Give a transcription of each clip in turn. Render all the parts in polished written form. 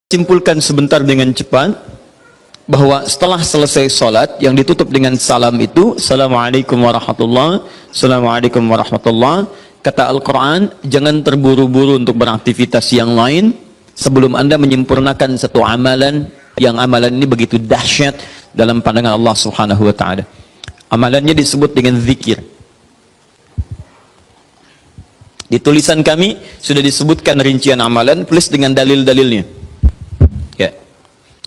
Simpulkan sebentar dengan cepat bahwa setelah selesai sholat yang ditutup dengan salam itu, Assalamualaikum warahmatullahi, Assalamualaikum warahmatullahi. Kata Al-Quran, jangan terburu-buru untuk beraktivitas yang lain sebelum Anda menyempurnakan satu amalan, yang amalan ini begitu dahsyat dalam pandangan Allah Subhanahu wa Ta'ala. Amalannya disebut dengan zikir. Di tulisan kami sudah disebutkan rincian amalan plus dengan dalil-dalilnya. Ya,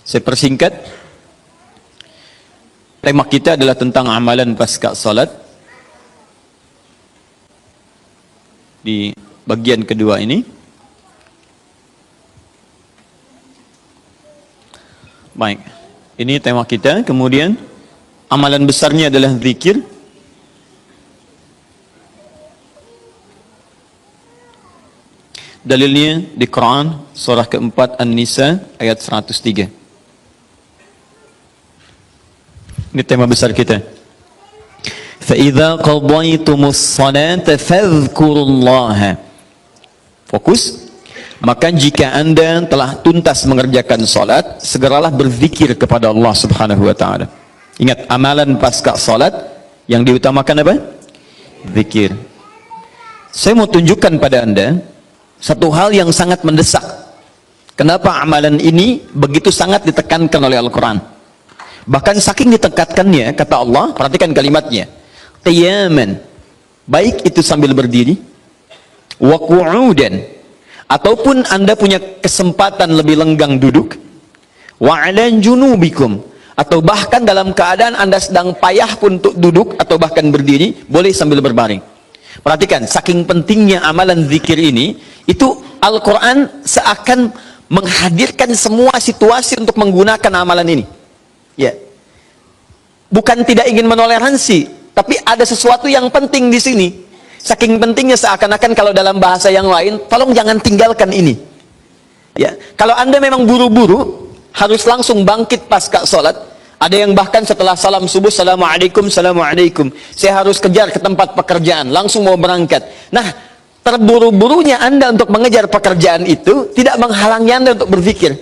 saya persingkat. Tema kita adalah tentang amalan pasca salat. Di bagian kedua ini. Baik, ini tema kita. Kemudian amalan besarnya adalah zikir. Dalilnya di Quran surah keempat An-Nisa ayat 103. Ini tema besar kita. فَإِذَا قَضَيْتُمُ الصَّلَاةَ فَاذْكُرُوا اللَّهَ. Fokus. Maka jika Anda telah tuntas mengerjakan salat, segeralah berzikir kepada Allah Subhanahu wa Ta'ala. Ingat, amalan pasca salat yang diutamakan apa? Zikir. Saya mau tunjukkan pada Anda satu hal yang sangat mendesak. Kenapa amalan ini begitu sangat ditekankan oleh Al-Quran? Bahkan saking ditekatkannya, kata Allah, perhatikan kalimatnya, qiyaman, baik itu sambil berdiri, wa qu'udan, ataupun Anda punya kesempatan lebih lenggang duduk, wa 'ala junubikum, atau bahkan dalam keadaan Anda sedang payah pun untuk duduk atau bahkan berdiri, boleh sambil berbaring. Perhatikan, saking pentingnya amalan zikir ini, itu Al-Quran seakan menghadirkan semua situasi untuk menggunakan amalan ini. Ya, bukan tidak ingin menoleransi, tapi ada sesuatu yang penting di sini. Saking pentingnya seakan-akan kalau dalam bahasa yang lain, tolong jangan tinggalkan ini. Ya, kalau Anda memang buru-buru, harus langsung bangkit pasca sholat. Ada yang bahkan setelah salam subuh, Assalamualaikum, Assalamualaikum, saya harus kejar ke tempat pekerjaan, langsung mau berangkat. Nah, terburu-burunya Anda untuk mengejar pekerjaan itu tidak menghalangi Anda untuk berzikir.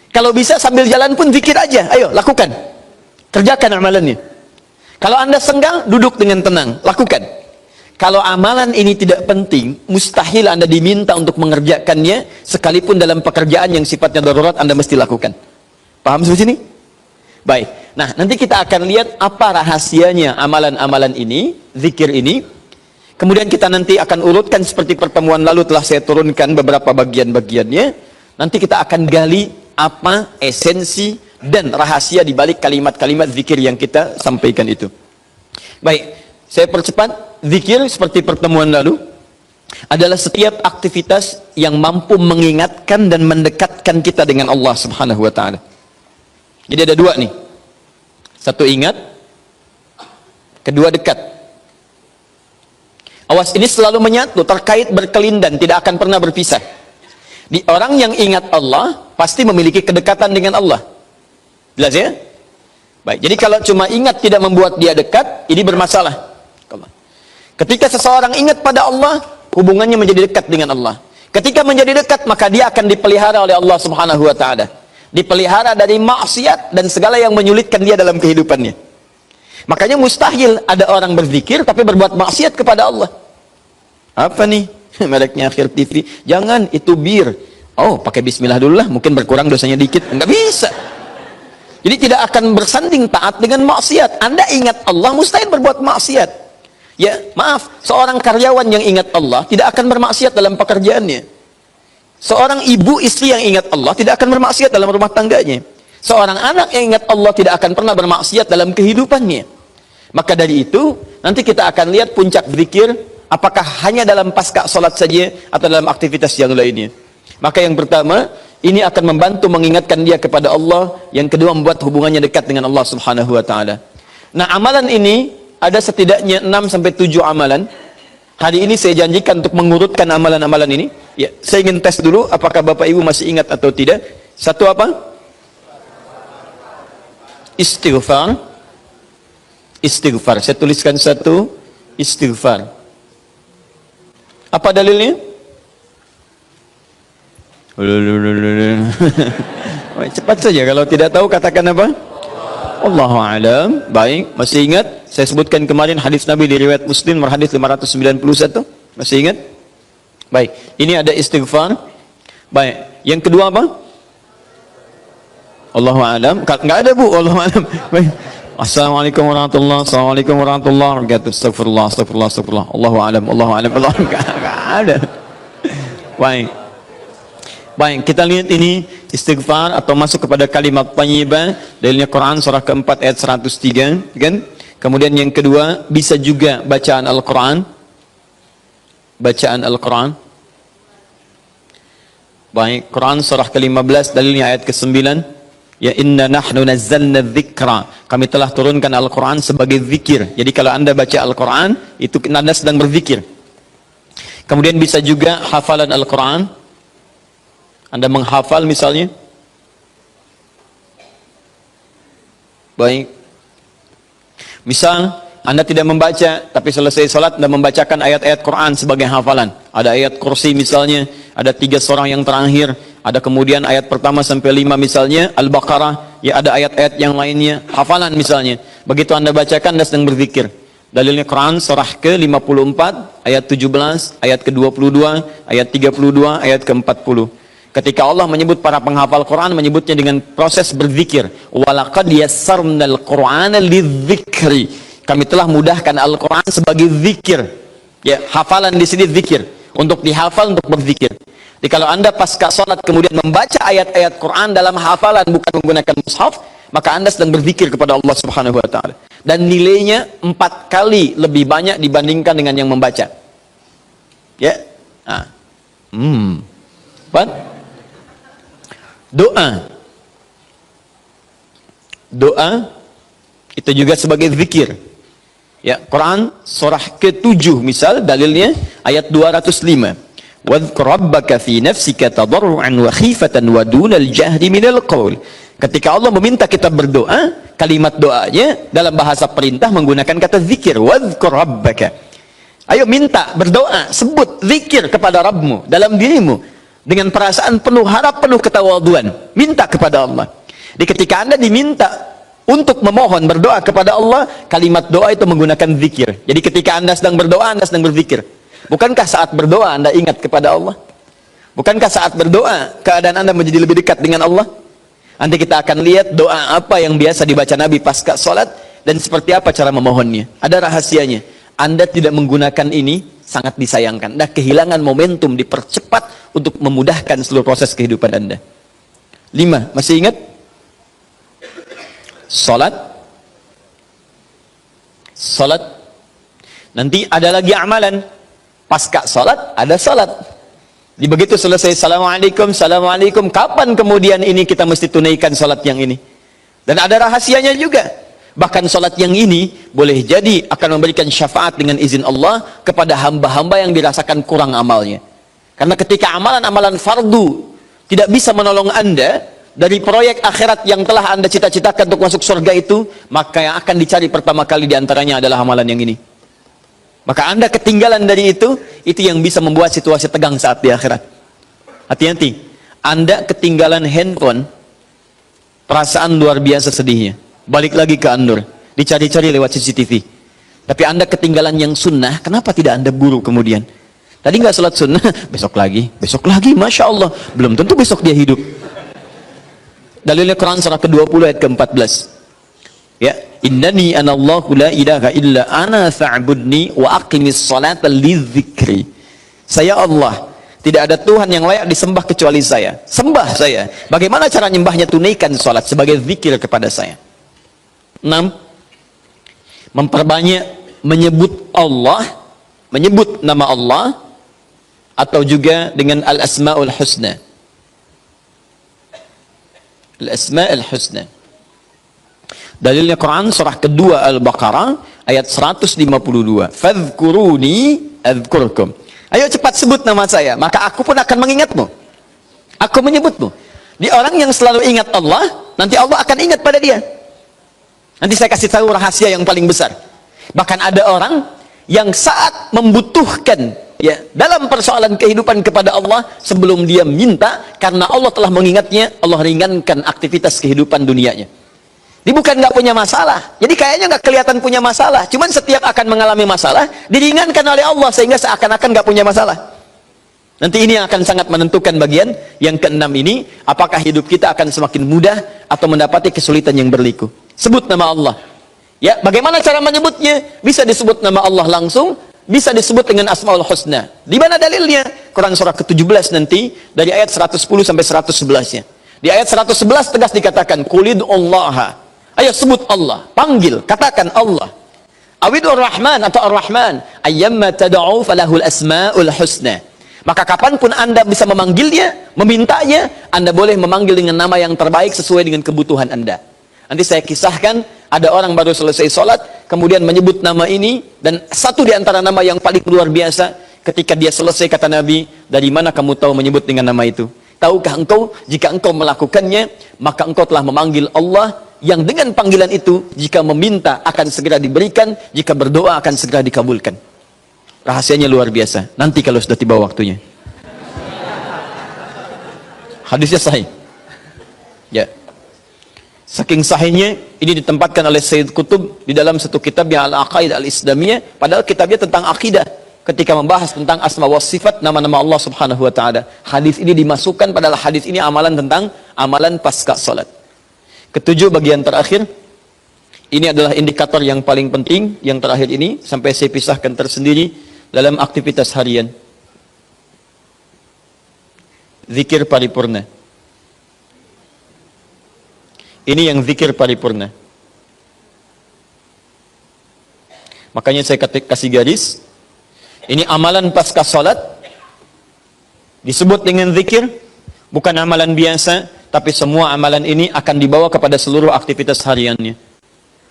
Kalau bisa sambil jalan pun zikir aja, ayo lakukan, kerjakan amalannya. Kalau Anda senggang, duduk dengan tenang, lakukan. Kalau amalan ini tidak penting, mustahil Anda diminta untuk mengerjakannya, sekalipun dalam pekerjaan yang sifatnya darurat Anda mesti lakukan. Paham sampai sini? Baik, nah nanti kita akan lihat apa rahasianya amalan-amalan ini, zikir ini. Kemudian kita nanti akan urutkan seperti pertemuan lalu telah saya turunkan beberapa bagian-bagiannya. Nanti kita akan gali apa esensi dan rahasia di balik kalimat-kalimat zikir yang kita sampaikan itu. Baik, saya percepat. Zikir seperti pertemuan lalu adalah setiap aktivitas yang mampu mengingatkan dan mendekatkan kita dengan Allah Subhanahu wa Ta'ala. Jadi ada dua nih. Satu ingat, kedua dekat. Awas, ini selalu menyatu, terkait berkelindan, tidak akan pernah berpisah. Di orang yang ingat Allah pasti memiliki kedekatan dengan Allah. Jelas ya? Baik, jadi kalau cuma ingat tidak membuat dia dekat, ini bermasalah. Ketika seseorang ingat pada Allah, hubungannya menjadi dekat dengan Allah. Ketika menjadi dekat, maka dia akan dipelihara oleh Allah Subhanahu wa Ta'ala. Dipelihara dari maksiat dan segala yang menyulitkan dia dalam kehidupannya. Makanya mustahil ada orang berzikir tapi berbuat maksiat kepada Allah. Apa nih? Mereknya Akhir TV. Jangan, itu bir. Oh, pakai bismillah dulu lah, mungkin berkurang dosanya dikit. Enggak bisa. Jadi tidak akan bersanding taat dengan maksiat. Anda ingat Allah, mustahil berbuat maksiat. Ya, maaf, seorang karyawan yang ingat Allah tidak akan bermaksiat dalam pekerjaannya. Seorang ibu istri yang ingat Allah tidak akan bermaksiat dalam rumah tangganya. Seorang anak yang ingat Allah tidak akan pernah bermaksiat dalam kehidupannya. Maka dari itu, nanti kita akan lihat puncak zikir, apakah hanya dalam pasca sholat saja atau dalam aktivitas yang lainnya. Maka yang pertama, ini akan membantu mengingatkan dia kepada Allah. Yang kedua, membuat hubungannya dekat dengan Allah Subhanahu wa Ta'ala. Nah, amalan ini ada setidaknya 6-7 amalan. Hari ini saya janjikan untuk mengurutkan amalan-amalan ini. Ya, saya ingin tes dulu apakah Bapak Ibu masih ingat atau tidak. Satu apa? Istighfar. Istighfar. Saya tuliskan satu, istighfar. Apa dalilnya? Cepat saja, kalau tidak tahu katakan apa? Allahu a'lam. Baik, masih ingat? Saya sebutkan kemarin hadis Nabi di riwayat Muslim, hadis 591. Masih ingat? Baik, ini ada istighfar. Baik, yang kedua apa? Allahu a'lam. Enggak ada, Bu. Allahu a'lam. Baik. Assalamualaikum warahmatullahi wabarakatuh. Assalamualaikum warahmatullahi wabarakatuh. Astagfirullah, astagfirullah, astagfirullah. Allahu a'lam, Allahu a'lam. Enggak ada. Baik. Baik, kita lihat ini istighfar atau masuk kepada kalimat thayyibah. Dalilnya Quran surah keempat ayat 103, kan? Kemudian yang kedua, bisa juga bacaan Al-Quran. Bacaan Al-Quran. Baik, Quran surah ke-15, dalilnya ayat ke-9. Ya inna nahnu nazzalna dzikra. Kami telah turunkan Al-Quran sebagai zikir. Jadi kalau Anda baca Al-Quran, itu Anda sedang berzikir. Kemudian bisa juga hafalan Al-Quran. Anda menghafal misalnya. Baik. Misal Anda tidak membaca, tapi selesai salat Anda membacakan ayat-ayat Quran sebagai hafalan. Ada ayat kursi misalnya, ada 3 surah yang terakhir, ada kemudian ayat pertama sampai 5 misalnya, Al-Baqarah, ya ada ayat-ayat yang lainnya, hafalan misalnya. Begitu Anda bacakan, Anda sedang berzikir. Dalilnya Quran surah ke-54, ayat 17, ayat ke-22, ayat 32, ayat ke-40. Ketika Allah menyebut para penghafal Quran, menyebutnya dengan proses berzikir. Walaqad yassarnal Qur'ana lidzikri. Kami telah mudahkan Al-Quran sebagai zikir. Ya, hafalan di sini zikir. Untuk dihafal, untuk berzikir. Jadi kalau Anda pasca salat kemudian membaca ayat-ayat Quran dalam hafalan bukan menggunakan mushaf, maka Anda sedang berzikir kepada Allah Subhanahu wa taala. Dan nilainya 4 kali lebih banyak dibandingkan dengan yang membaca. Ya. Nah. Doa itu juga sebagai zikir. Ya, Quran surah ke-7 misal dalilnya ayat 205. Wadhkur rabbaka fi nafsika tadarruan wa khifatan wa dunal jahri minal qaul. Ketika Allah meminta kita berdoa, kalimat doanya dalam bahasa perintah menggunakan kata zikir. Wadhkur rabbaka. Ayo minta, berdoa, sebut zikir kepada Rabbmu dalam dirimu. Dengan perasaan penuh harap, penuh ketawaduan, minta kepada Allah. Di ketika Anda diminta untuk memohon berdoa kepada Allah, kalimat doa itu menggunakan zikir. Jadi ketika Anda sedang berdoa, Anda sedang berzikir. Bukankah saat berdoa Anda ingat kepada Allah? Bukankah saat berdoa keadaan Anda menjadi lebih dekat dengan Allah? Nanti kita akan lihat doa apa yang biasa dibaca Nabi pasca salat dan seperti apa cara memohonnya. Ada rahasianya. Anda tidak menggunakan ini, sangat disayangkan. Anda kehilangan momentum, dipercepat untuk memudahkan seluruh proses kehidupan Anda. 5, masih ingat? Salat. Nanti ada lagi amalan. Pasca salat, ada salat. Di begitu selesai, Assalamualaikum, Assalamualaikum. Kapan kemudian ini kita mesti tunaikan salat yang ini? Dan ada rahasianya juga. Bahkan salat yang ini boleh jadi akan memberikan syafaat dengan izin Allah kepada hamba-hamba yang dirasakan kurang amalnya. Karena ketika amalan-amalan fardu tidak bisa menolong Anda dari proyek akhirat yang telah Anda cita-citakan untuk masuk surga itu, maka yang akan dicari pertama kali diantaranya adalah amalan yang ini. Maka Anda ketinggalan dari itu yang bisa membuat situasi tegang saat di akhirat. Hati-hati, Anda ketinggalan handphone, perasaan luar biasa sedihnya. Balik lagi ke An-Nur, dicari-cari lewat CCTV. Tapi Anda ketinggalan yang sunnah, kenapa tidak Anda buru kemudian? Tadi nggak sholat sunnah, besok lagi, Masya Allah. Belum tentu besok dia hidup. Dalilnya Quran surah ke-20 ayat ke-14. Ya, innani anallahu la ilaha illa ana fa'budni wa aqimis salata lidzikri. Saya Allah, tidak ada Tuhan yang layak disembah kecuali saya. Sembah saya. Bagaimana cara nyembahnya? Tunaikan salat sebagai zikir kepada saya. 6. Memperbanyak menyebut Allah, menyebut nama Allah, atau juga dengan al-asma'ul husna. Al-asma'ul husna. Dalilnya Quran surah kedua Al-Baqarah ayat 152. Fadhkuruni adzkurkum. Ayo cepat sebut nama saya, maka aku pun akan mengingatmu. Aku menyebutmu. Di orang yang selalu ingat Allah, nanti Allah akan ingat pada dia. Nanti saya kasih tahu rahasia yang paling besar. Bahkan ada orang yang saat membutuhkan ya dalam persoalan kehidupan kepada Allah, sebelum dia minta, karena Allah telah mengingatnya, Allah ringankan aktivitas kehidupan dunianya. Dia bukan nggak punya masalah, jadi kayaknya nggak kelihatan punya masalah, cuman setiap akan mengalami masalah diringankan oleh Allah sehingga seakan-akan nggak punya masalah. Nanti ini yang akan sangat menentukan bagian yang keenam ini, apakah hidup kita akan semakin mudah atau mendapati kesulitan yang berliku. Sebut nama Allah. Ya, bagaimana cara menyebutnya? Bisa disebut nama Allah langsung, bisa disebut dengan Asmaul Husna. Di mana dalilnya? Quran surah ke-17 nanti dari ayat 110 sampai 111-nya. Di ayat 111 tegas dikatakan, "Qulidullaha." Ayo sebut Allah, panggil, katakan Allah. Awidur Rahman atau Ar-Rahman, ayyamma tad'u falahul asmaul husna. Maka kapanpun Anda bisa memanggilnya, memintanya, Anda boleh memanggil dengan nama yang terbaik sesuai dengan kebutuhan Anda. Nanti saya kisahkan, ada orang baru selesai sholat, kemudian menyebut nama ini, dan satu di antara nama yang paling luar biasa, ketika dia selesai kata Nabi, dari mana kamu tahu menyebut dengan nama itu? Tahukah engkau, jika engkau melakukannya, maka engkau telah memanggil Allah, yang dengan panggilan itu, jika meminta akan segera diberikan, jika berdoa akan segera dikabulkan. Rahasianya luar biasa. Nanti kalau sudah tiba waktunya. Hadisnya sahih. Ya. Saking sahihnya, ini ditempatkan oleh Sayyid Qutb di dalam satu kitabnya Al-Aqaid Al-Islamiyah, padahal kitabnya tentang akidah. Ketika membahas tentang asma wa sifat, nama-nama Allah Subhanahu wa taala. Hadis ini dimasukkan, padahal hadis ini amalan tentang amalan pasca salat. Ketujuh, bagian terakhir. Ini adalah indikator yang paling penting, yang terakhir ini, sampai saya pisahkan tersendiri dalam aktivitas harian. Zikir paripurna. Ini yang zikir paripurna. Makanya saya kasih garis. Ini amalan pasca salat. Disebut dengan zikir. Bukan amalan biasa, tapi semua amalan ini akan dibawa kepada seluruh aktivitas hariannya.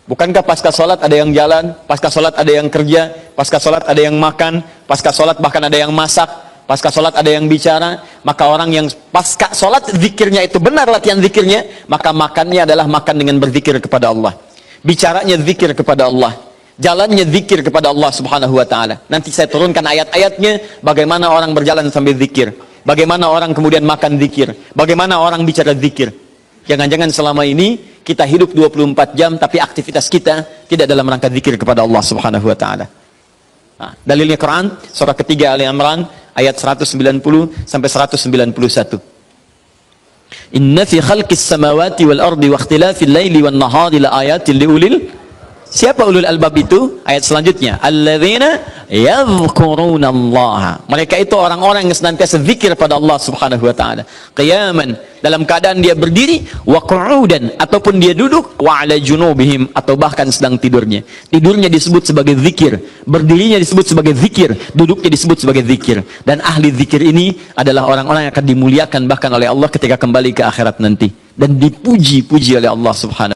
Bukankah pasca sholat ada yang jalan, pasca sholat ada yang kerja, pasca sholat ada yang makan, pasca sholat bahkan ada yang masak, pasca sholat ada yang bicara? Maka orang yang pasca sholat zikirnya itu benar latihan zikirnya, maka makannya adalah makan dengan berzikir kepada Allah, bicaranya zikir kepada Allah, jalannya zikir kepada Allah Subhanahu wa ta'ala. Nanti saya turunkan ayat-ayatnya, bagaimana orang berjalan sambil zikir, bagaimana orang kemudian makan zikir, bagaimana orang bicara zikir. Jangan-jangan selama ini kita hidup 24 jam, tapi aktivitas kita tidak dalam rangka zikir kepada Allah Subhanahu wa ta'ala. Nah, dalilnya Quran, surah ketiga Ali Imran, ayat 190 sampai 191. Inna fi khalqis samawati wal ardi wa ikhtilafil laili wan nahari la ayatin liulil. Siapa ulul albab itu? Ayat selanjutnya, alladzina yadhkurunallaha. Mereka itu orang-orang yang senantiasa zikir pada Allah Subhanahu wa taala. Qiyaman, dalam keadaan dia berdiri, wa qu'udan, ataupun dia duduk, wa 'ala junubihim, atau bahkan sedang tidurnya. Tidurnya disebut sebagai zikir, berdirinya disebut sebagai zikir, duduknya disebut sebagai zikir. Dan ahli zikir ini adalah orang-orang yang akan dimuliakan bahkan oleh Allah ketika kembali ke akhirat nanti, dan dipuji-puji oleh Allah Subhanahu